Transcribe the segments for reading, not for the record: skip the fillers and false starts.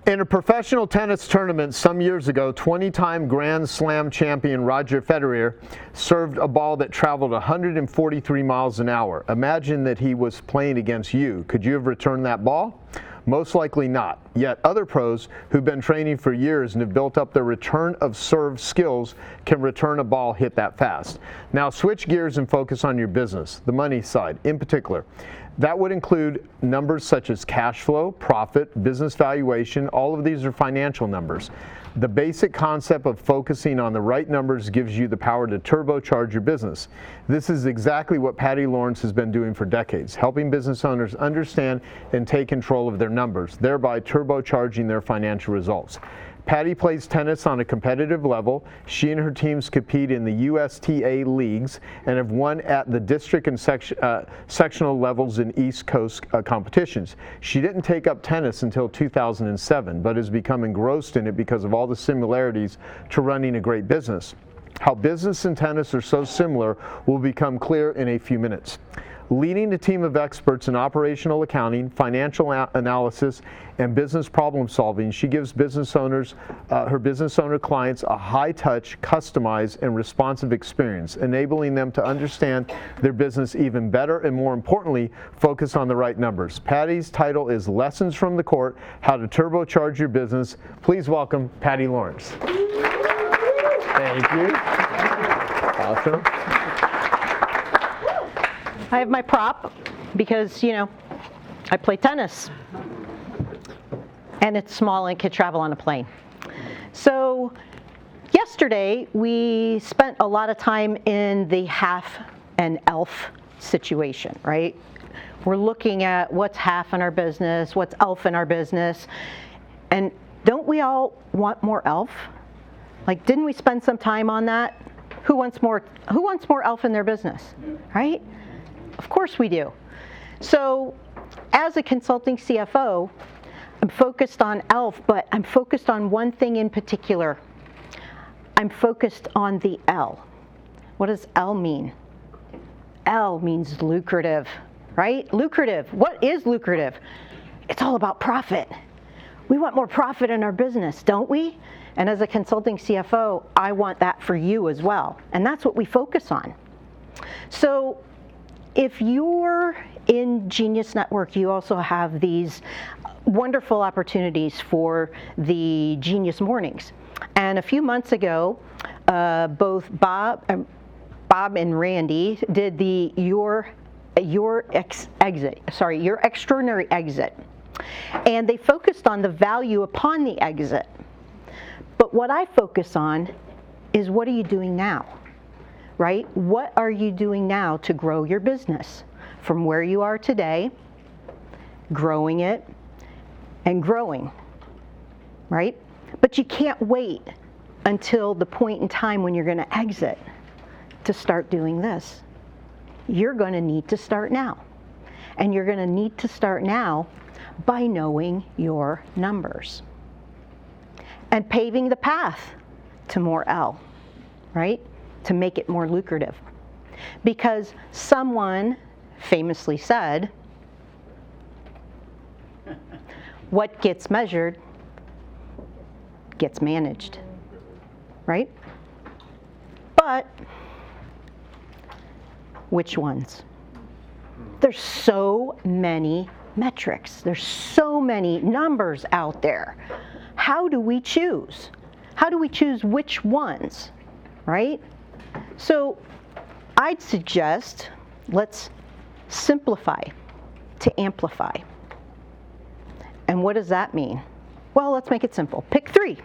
In a professional tennis tournament some years ago, 20-time Grand Slam champion Roger Federer served a ball that traveled 143 miles an hour. Imagine that he was playing against you. Could you have returned that ball? Most likely not. Yet other pros who've been training for years and have built up their return of serve skills can return a ball hit that fast. Now switch gears and focus on your business, the money side in particular. That would include numbers such as cash flow, profit, business valuation. All of these are financial numbers. The basic concept of focusing on the right numbers gives you the power to turbocharge your business. This is exactly what Patty Lawrence has been doing for decades, helping business owners understand and take control of their numbers, thereby turbocharging their financial results. Patty plays tennis on a competitive level. She and her teams compete in the USTA leagues and have won at the district and sectional levels in East Coast competitions. She didn't take up tennis until 2007, but has become engrossed in it because of all the similarities to running a great business. How business and tennis are so similar will become clear in a few minutes. Leading a team of experts in operational accounting, financial analysis, and business problem solving, she gives business owners, her business owner clients, a high-touch, customized, and responsive experience, enabling them to understand their business even better and, more importantly, focus on the right numbers. Patty's title is Lessons from the Court: How to Turbocharge Your Business. Please welcome Patty Lawrence. Thank you. Awesome. I have my prop because, I play tennis. And it's small and can travel on a plane. So yesterday we spent a lot of time in the half and elf situation, right? We're looking at what's half in our business, what's elf in our business. And don't we all want more elf? Like, didn't we spend some time on that? Who wants more elf in their business, right? Of course we do. So as a consulting CFO, I'm focused on ELF, but I'm focused on one thing in particular. I'm focused on the L. What does L mean? L means lucrative, right? Lucrative. What is lucrative? It's all about profit. We want more profit in our business, don't we? And as a consulting CFO, I want that for you as well. And that's what we focus on. So if you're in Genius Network, you also have these wonderful opportunities for the Genius Mornings. And a few months ago, both Bob and Randy did the Your Extraordinary Exit. And they focused on the value upon the exit. But what I focus on is, what are you doing now? Right? What are you doing now to grow your business from where you are today, growing it and growing, right? But you can't wait until the point in time when you're going to exit to start doing this. You're going to need to start now. And you're going to need to start now by knowing your numbers and paving the path to more L, right? To make it more lucrative. Because someone famously said, what gets measured gets managed, right? But which ones? There's so many metrics. There's so many numbers out there. How do we choose? How do we choose which ones, right? So I'd suggest let's simplify to amplify. And what does that mean? Well, let's make it simple. Pick three,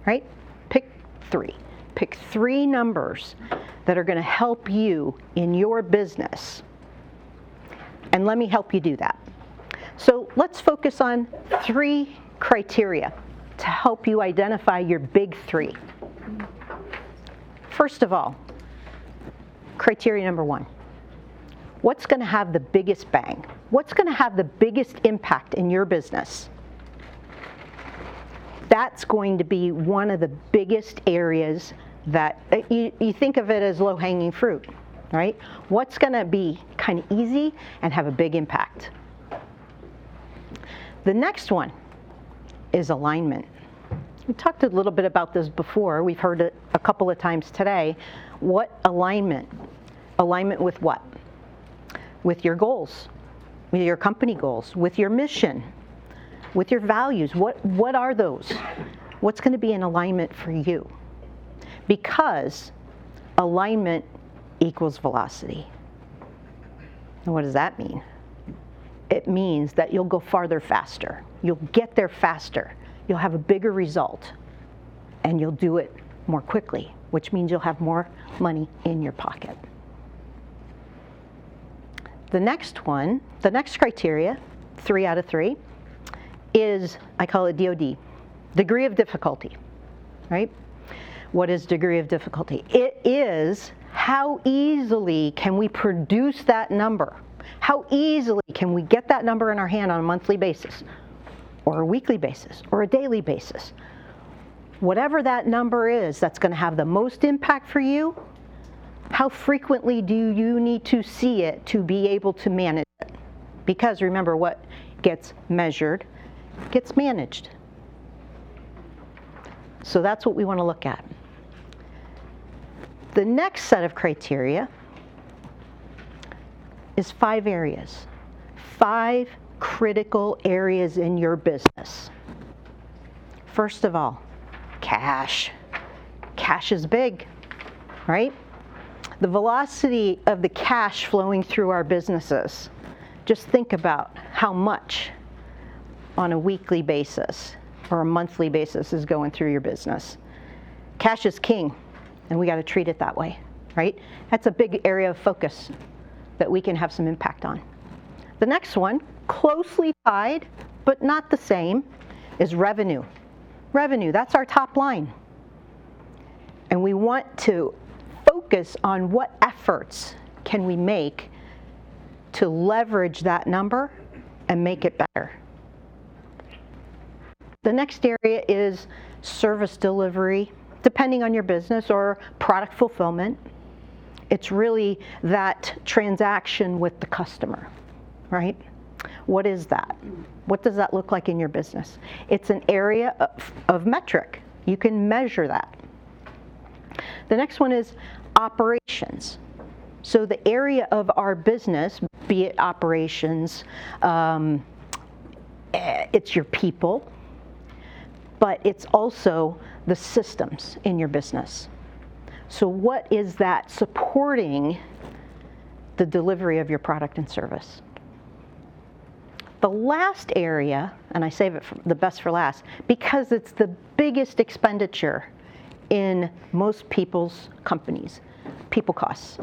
right? Pick three. Pick three numbers that are going to help you in your business. And let me help you do that. So let's focus on three criteria to help you identify your big three. First of all, criteria number one. What's going to have the biggest bang? What's going to have the biggest impact in your business? That's going to be one of the biggest areas that you think of it as low-hanging fruit, right? What's going to be kind of easy and have a big impact? The next one, is alignment. We talked a little bit about this before. We've heard it a couple of times today. What alignment? Alignment with what? With your goals, with your company goals, with your mission, with your values. What are those? What's going to be in alignment for you? Because alignment equals velocity. And what does that mean? It means that you'll go farther faster. You'll get there faster. You'll have a bigger result. And you'll do it more quickly, which means you'll have more money in your pocket. The next one, the next criteria, 3 out of 3, is, I call it DOD, degree of difficulty, right? What is degree of difficulty? It is how easily can we produce that number? How easily can we get that number in our hand on a monthly basis, or a weekly basis, or a daily basis? Whatever that number is that's going to have the most impact for you, how frequently do you need to see it to be able to manage it? Because remember, what gets measured gets managed. So that's what we want to look at. The next set of criteria is 5 areas. 5 critical areas in your business. First of all, cash. Cash is big, right? The velocity of the cash flowing through our businesses. Just think about how much on a weekly basis or a monthly basis is going through your business. Cash is king, and we got to treat it that way, right? That's a big area of focus that we can have some impact on. The next one, closely tied, but not the same, is revenue. Revenue, that's our top line. And we want to focus on what efforts can we make to leverage that number and make it better. The next area is service delivery, depending on your business, or product fulfillment. It's really that transaction with the customer, right? What is that? What does that look like in your business? It's an area of metric. You can measure that. The next one is operations. So the area of our business, be it operations, it's your people, but it's also the systems in your business. So what is that supporting the delivery of your product and service? The last area, and I save it for the best for last, because it's the biggest expenditure in most people's companies, people costs,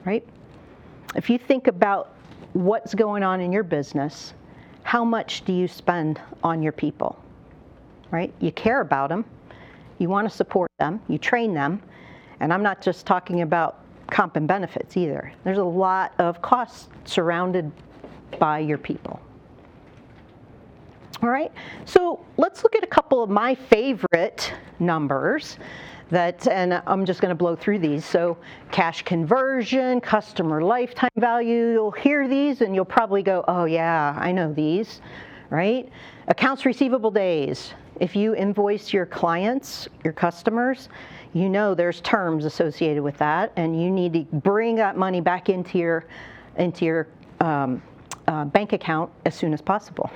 right? If you think about what's going on in your business, how much do you spend on your people, right? You care about them, you want to support them, you train them, and I'm not just talking about comp and benefits either. There's a lot of costs surrounded by your people. All right, so let's look at a couple of my favorite numbers that, and I'm just going to blow through these. So cash conversion, customer lifetime value, you'll hear these and you'll probably go, oh yeah, I know these, right? Accounts receivable days. If you invoice your clients, your customers, you know there's terms associated with that, and you need to bring that money back into your bank account as soon as possible.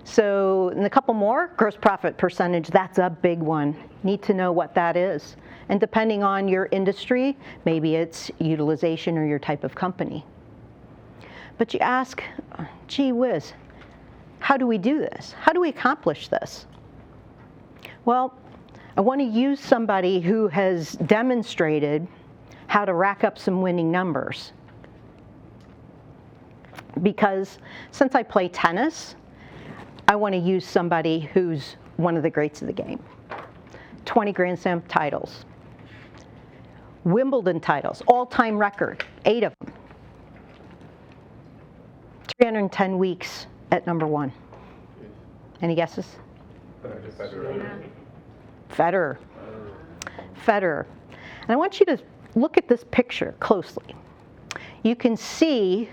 So, and a couple more, gross profit percentage, that's a big one. Need to know what that is. And depending on your industry, maybe it's utilization or your type of company. But you ask, gee whiz, how do we do this? How do we accomplish this? Well, I want to use somebody who has demonstrated how to rack up some winning numbers. Because since I play tennis, I want to use somebody who's one of the greats of the game. 20 Grand Slam titles. Wimbledon titles, all-time record, 8 of them. 310 weeks at #1. Any guesses? Federer. And I want you to look at this picture closely. You can see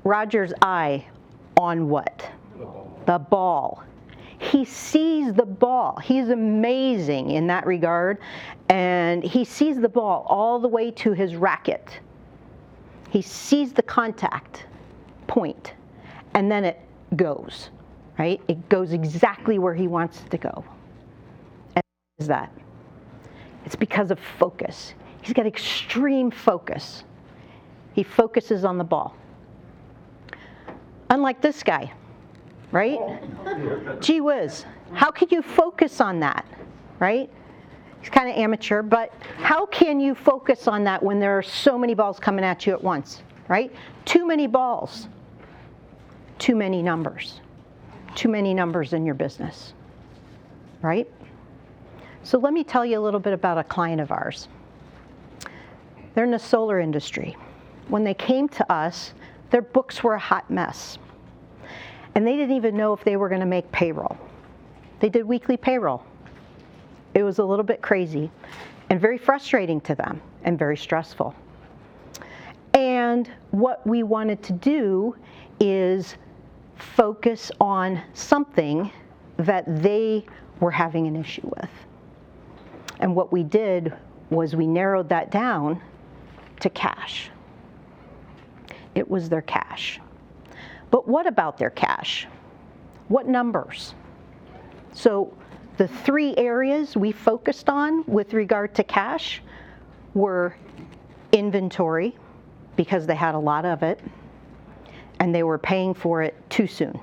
Roger's eye on what? the ball. He sees the ball. He's amazing in that regard. And he sees the ball all the way to his racket. He sees the contact point, and then it goes, right? It goes exactly where he wants it to go. And what is that? It's because of focus. He's got extreme focus. He focuses on the ball. Unlike this guy, right? Gee whiz, how could you focus on that, right? He's kind of amateur, but how can you focus on that when there are so many balls coming at you at once, right? Too many balls, too many numbers in your business, right? So let me tell you a little bit about a client of ours. They're in the solar industry. When they came to us, their books were a hot mess. And they didn't even know if they were going to make payroll. They did weekly payroll. It was a little bit crazy and very frustrating to them and very stressful. And what we wanted to do is focus on something that they were having an issue with. And what we did was we narrowed that down to cash. It was their cash. But what about their cash? What numbers? So the 3 areas we focused on with regard to cash were inventory, because they had a lot of it, and they were paying for it too soon.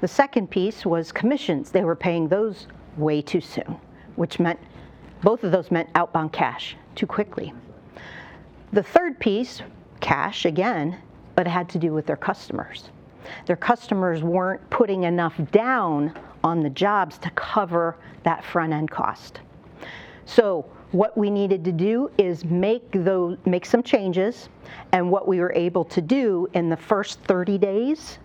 The second piece was commissions. They were paying those way too soon, which meant, both of those meant outbound cash too quickly. The third piece, cash again, but it had to do with their customers. Their customers weren't putting enough down on the jobs to cover that front end cost. So what we needed to do is make some changes, and what we were able to do in the first 30 days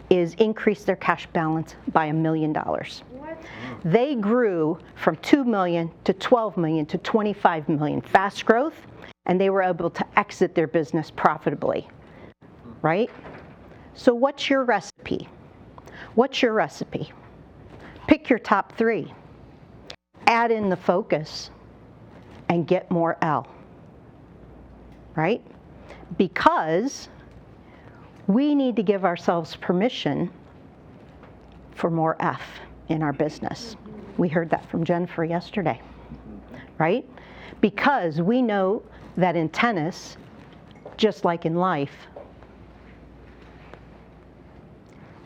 is increase their cash balance by $1 million. What? They grew from 2 million to 12 million to 25 million, fast growth, and they were able to exit their business profitably, right? So what's your recipe? What's your recipe? Pick your top 3, add in the focus, and get more L, right? Because we need to give ourselves permission for more F in our business. We heard that from Jennifer yesterday, right? Because we know that in tennis, just like in life,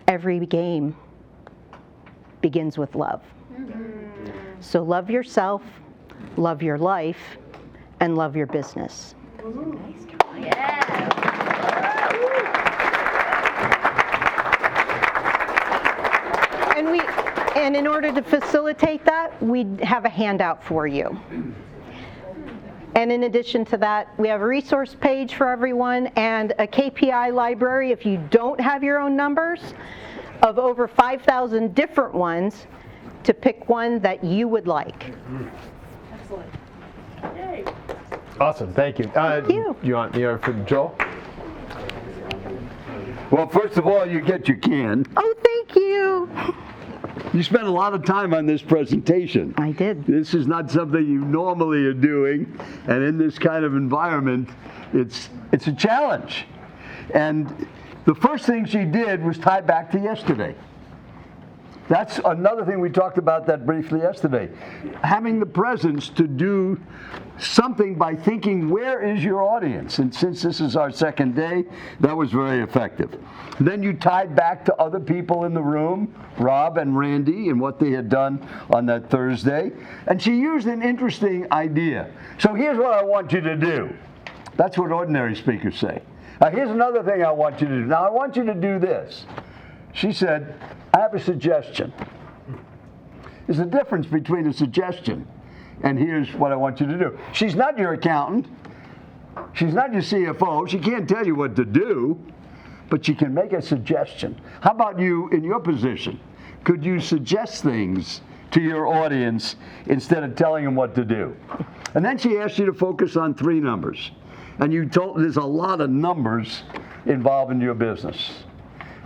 every game begins with love. So love yourself, love your life, and love your business. And in order to facilitate that, we have a handout for you. And in addition to that, we have a resource page for everyone and a KPI library, if you don't have your own numbers, of over 5,000 different ones to pick one that you would like. Excellent. Yay. Awesome, thank you. Thank you. You want me for Joel? Well, first of all, you get your can. Oh, thank you. You spent a lot of time on this presentation. I did. This is not something you normally are doing, and in this kind of environment, it's a challenge. And the first thing she did was tie back to yesterday. That's another thing we talked about that briefly yesterday. Having the presence to do something by thinking, where is your audience? And since this is our second day, that was very effective. Then you tied back to other people in the room, Rob and Randy, and what they had done on that Thursday. And she used an interesting idea. So here's what I want you to do. That's what ordinary speakers say. Now here's another thing I want you to do. Now I want you to do this. She said, I have a suggestion. There's a difference between a suggestion and here's what I want you to do. She's not your accountant. She's not your CFO. She can't tell you what to do, but she can make a suggestion. How about you in your position? Could you suggest things to your audience instead of telling them what to do? And then she asked you to focus on 3 numbers. And you told there's a lot of numbers involved in your business.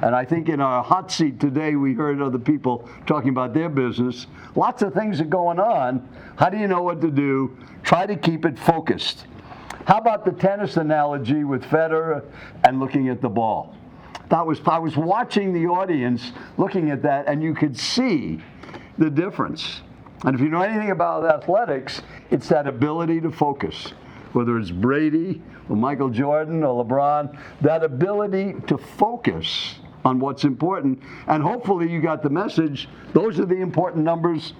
And I think in our hot seat today, we heard other people talking about their business. Lots of things are going on. How do you know what to do? Try to keep it focused. How about the tennis analogy with Federer and looking at the ball? I was watching the audience looking at that, and you could see the difference. And if you know anything about athletics, it's that ability to focus. Whether it's Brady or Michael Jordan or LeBron, that ability to focus on what's important. And hopefully you got the message. Those are the important numbers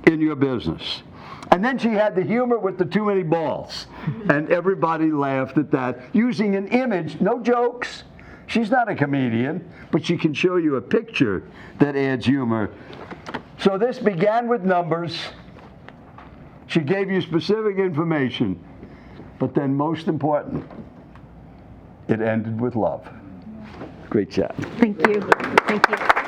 in your business. And then she had the humor with the too many balls. And everybody laughed at that, using an image, no jokes. She's not a comedian, but she can show you a picture that adds humor. So this began with numbers. She gave you specific information. But then most important, it ended with love. Great chat. Thank you. Thank you.